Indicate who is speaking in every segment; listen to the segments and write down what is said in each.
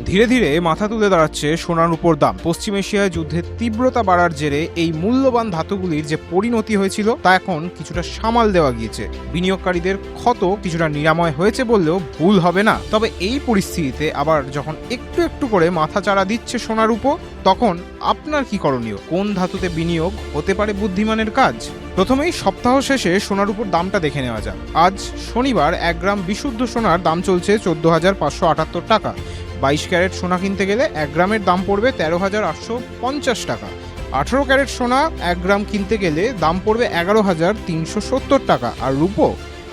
Speaker 1: ধীরে ধীরে মাথা তুলে দাঁড়াচ্ছে সোনার উপর দাম। পশ্চিম এশিয়ায় যুদ্ধের তীব্রতা বাড়ার জেরে এই মূল্যবান ধাতুগুলির যে পরিণতি হয়েছিল তা এখন কিছুটা সামাল দেওয়া গিয়েছে। বিনিয়োগকারীদের ক্ষত কিছুটা নিরাময় হয়েছে বললেও ভুল হবে না। তবে এই পরিস্থিতিতে আবার যখন একটু একটু করে মাথা চাড়া দিচ্ছে সোনার উপর, তখন আপনার কি করণীয়? কোন ধাতুতে বিনিয়োগ হতে পারে বুদ্ধিমানের কাজ? প্রথমেই সপ্তাহ শেষে সোনার উপর দামটা দেখে নেওয়া যাক। আজ শনিবার 1 গ্রাম বিশুদ্ধ সোনার দাম চলছে 14,578 টাকা। 22 ক্যারেট সোনা কিনতে গেলে 1 গ্রামের দাম পড়বে 13,850 টাকা। 18 ক্যারেট সোনা 1 গ্রাম কিনতে গেলে দাম পড়বে 11,370 টাকা। আর রূপো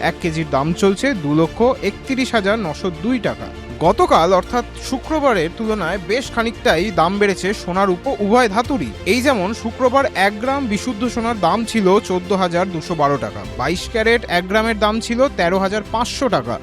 Speaker 1: 1 কেজির দাম চলছে 2,31,902 টাকা। গতকাল অর্থাৎ শুক্রবারের তুলনায় বেশ খানিকটাই দাম বেড়েছে সোনার উপর উভয় ধাতুরই। এই যেমন শুক্রবার 1 গ্রাম বিশুদ্ধ সোনার দাম ছিল 14,212 টাকা। 22 ক্যারেট 1 গ্রামের দাম ছিল 13,500 টাকা।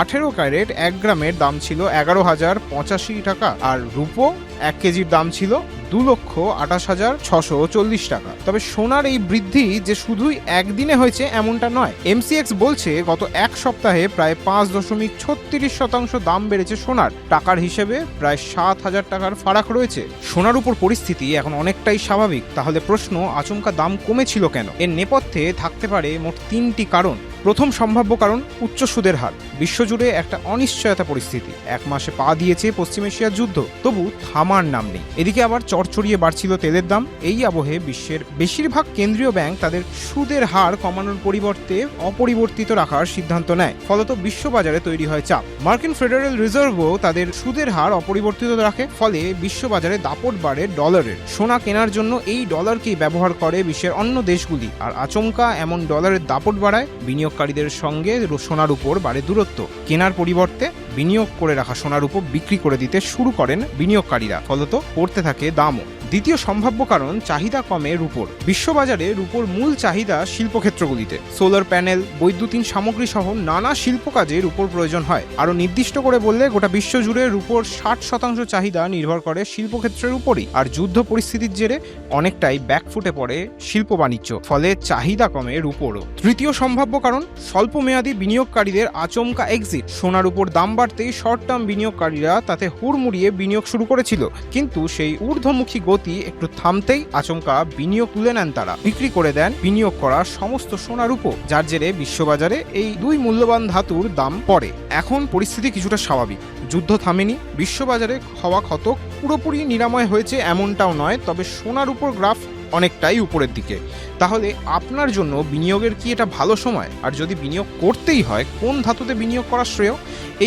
Speaker 1: 18 ক্যারেট 1 গ্রামের দাম ছিল 11,085 টাকা। আর রূপো 1 কেজির দাম ছিল 2,28,640 টাকা। তবে সোনার এই বৃদ্ধি যে শুধুই একদিনে হয়েছে এমনটা নয়। এমসিএক্স বলছে গত এক সপ্তাহে প্রায় 5.36% দাম বেড়েছে সোনার। টাকার হিসেবে প্রায় 7,000 টাকার ফারাক রয়েছে। সোনার উপর পরিস্থিতি এখন অনেকটাই স্বাভাবিক। তাহলে প্রশ্ন, আচমকা দাম কমেছিল কেন? এর নেপথ্যে থাকতে পারে মোট 3টি কারণ। প্রথম সম্ভাব্য কারণ উচ্চ সুদের হার। বিশ্বজুড়ে একটা অনিশ্চয়তা পরিস্থিতি। 1 মাসে পা দিয়েছে পশ্চিম এশিয়ার যুদ্ধ, তবু থামার নাম নেই। এদিকে আবার চড়চড়িয়ে বাড়ছিল তেলের দাম। এই আবহে বিশ্বের বেশিরভাগ কেন্দ্রীয় ব্যাংক তাদের সুদের হার কমানোর পরিবর্তে অপরিবর্তিত রাখার সিদ্ধান্ত নেয়। ফলত বিশ্ববাজারে তৈরি হয় চাপ। মার্কিন ফেডারেল রিজার্ভও তাদের সুদের হার অপরিবর্তিত রাখে। ফলে বিশ্ববাজারে দাপট বাড়ে ডলারের। সোনা কেনার জন্য এই ডলারকেই ব্যবহার করে বিশ্বের অন্য দেশগুলি। আর আচমকা এমন ডলারের দাপট বাড়ায় বিনিয়োগকারীদের সঙ্গে সোনার উপর বাড়ে দূরত্ব। কেনার পরিবর্তে বিনিয়োগ করে রাখা সোনার উপর বিক্রি করে দিতে শুরু করেন বিনিয়োগকারীরা। ফলত পড়তে থাকে দামও। দ্বিতীয় সম্ভাব্য কারণ চাহিদা কমে রূপোর। বিশ্ববাজারে রূপোর মূল চাহিদা শিল্পক্ষেত্রগুলিতে। সোলার প্যানেল, বৈদ্যুতিন সামগ্রী সহ নানা শিল্প কাজে রূপোর প্রয়োজন হয়। আরও নির্দিষ্ট করে বললে গোটা বিশ্বজুড়ে রূপোর 60% চাহিদা নির্ভর করে শিল্পক্ষেত্রের উপরই। আর যুদ্ধ পরিস্থিতির জেরে অনেকটাই ব্যাকফুটে পড়ে শিল্প বাণিজ্য। ফলে চাহিদা কমে রূপোরও। তৃতীয় সম্ভাব্য কারণ স্বল্পমেয়াদী বিনিয়োগকারীদের আচমকা এক্সিট। সোনার উপর দাম বাড়তেই শর্ট টার্ম বিনিয়োগকারীরা তাতে হুড়মুড়িয়ে বিনিয়োগ শুরু করেছিল। কিন্তু সেই ঊর্ধ্বমুখী গতি একটু থামতেই আচমকা বিনিয়োগ তুলে নেন তারা। বিক্রি করে দেন বিনিয়োগ করা সমস্ত সোনার উপর, যার জেরে বিশ্ববাজারে এই দুই মূল্যবান ধাতুর দাম পড়ে। এখন পরিস্থিতি কিছুটা স্বাভাবিক। যুদ্ধ থামেনি, বিশ্ববাজারে হওয়া ক্ষত পুরোপুরি নিরাময় হয়েছে এমনটাও নয়। তবে সোনার উপর গ্রাফ অনেকটাই উপরের দিকে। তাহলে আপনার জন্য বিনিয়োগের কি এটা ভালো সময়? আর যদি বিনিয়োগ করতেই হয়, কোন ধাতুতে বিনিয়োগ করা শ্রেয়?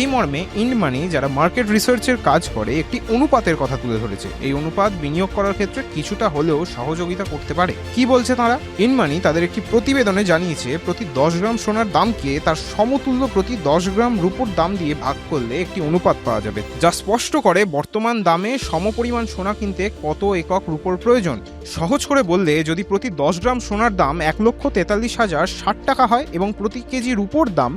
Speaker 1: এই মর্মে ইন্ডমানি, যারা মার্কেট রিসার্চের কাজ করে, একটি অনুপাতের কথা তুলে ধরেছে। এই অনুপাত বিনিয়োগ করার ক্ষেত্রে কিছুটা হলেও সহযোগিতা করতে পারে। কি বলছে তারা? ইন্ডমানি তাদের একটি প্রতিবেদনে জানিয়েছে প্রতি 10 গ্রাম সোনার দামকে তার সমতুল্য প্রতি 10 গ্রাম রূপোর দাম দিয়ে ভাগ করলে একটি অনুপাত পাওয়া যাবে, যা স্পষ্ট করে বর্তমান দামে সমপরিমাণ সোনা কিনতে কত একক রূপোর প্রয়োজন। সহজ করে বললে, যদি প্রতি 10 গ্রাম সোনার দাম 1,43,060 টাকা হয় এবং প্রতি কেজি রূপোর দাম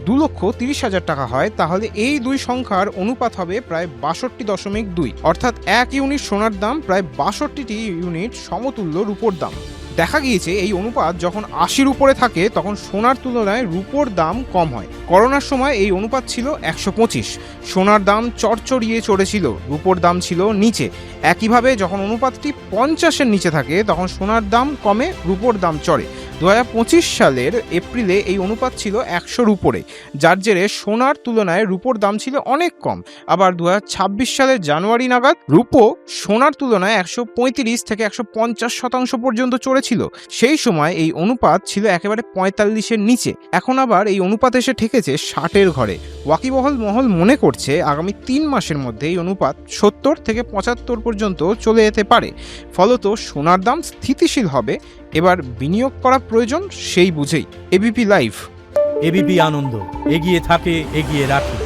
Speaker 1: 2,30,000 টাকা হয়, তাহলে এই দুই সংখ্যার অনুপাত হবে প্রায় 62.2। অর্থাৎ 1 ইউনিট সোনার দাম প্রায় 62টি ইউনিট সমতুল্য রূপোর দাম। দেখা গিয়েছে এই অনুপাত যখন 80-র উপরে থাকে তখন সোনার তুলনায় রূপোর দাম কম হয়। করোনার সময় এই অনুপাত ছিল 125। সোনার দাম চড়চড়িয়ে চড়েছিল, রূপোর দাম ছিল নিচে। একইভাবে যখন অনুপাতটি 50-এর নিচে থাকে তখন সোনার দাম কমে, রূপোর দাম চড়ে। 2025 সালের এপ্রিলে এই অনুপাত ছিল 100-র উপরে, যার জেরে সোনার তুলনায় রূপোর দাম ছিল অনেক কম। আবার 2026 সালের জানুয়ারি নাগাদ রূপো সোনার তুলনায় 135 থেকে 150% পর্যন্ত চড়েছিল। সেই সময় এই অনুপাত ছিল একেবারে 45-এর নিচে। এখন আবার এই অনুপাত এসে ঠেকেছে 60-এর ঘরে। ওয়াকিবহাল মহল মনে করছে আগামী 3 মাসের মধ্যে এই অনুপাত 70 থেকে 75 পর্যন্ত চলে যেতে পারে। ফলত সোনার দাম স্থিতিশীল হবে। এবার বিনিয়োগ করা প্রয়োজন সেই বুঝেই। ABP live.
Speaker 2: এবিপি আনন্দ, এগিয়ে থাকে, এগিয়ে রাখে।